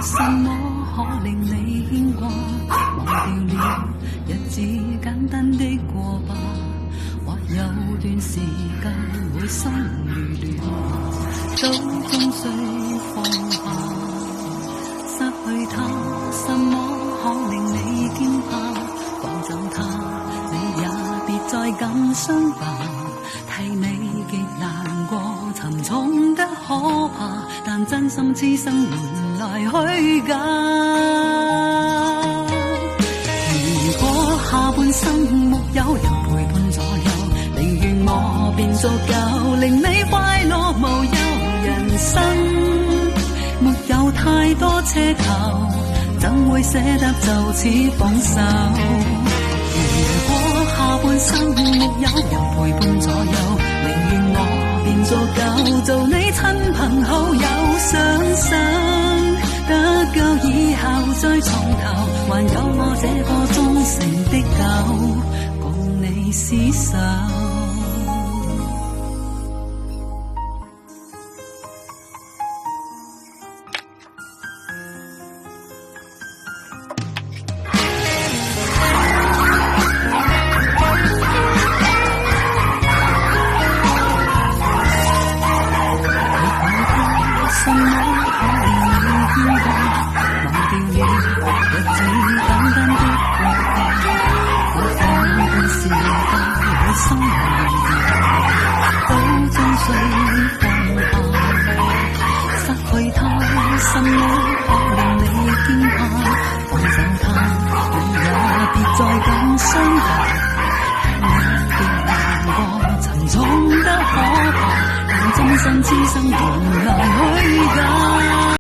什麼可令你牽掛？忘掉了日子簡單的過吧，或有段時間會心如亂，都終須放下。失去他，什麼可令你驚怕？放走他，你也別再感傷吧。替你極難過，沉重得可怕，但真心痴心換來虛假。如果下半生沒有人陪伴左右，寧願我便足夠，令你快樂無憂。人生沒有太多奢求，怎會捨得就此放手？如果下半生沒有人陪伴左右，寧願我便足夠，做你親朋好友。想得夠以後再從頭，還有我這個忠誠的狗，共你廝守。什麼可令你牽掛？忘掉了日子簡單的過吧，或有段時間會心亂，都終須放下。失去他，什麼可令你驚怕？放走他，你也別再感傷吧。聽你的難過，沉重得可怕，但終身痴心換來虛假。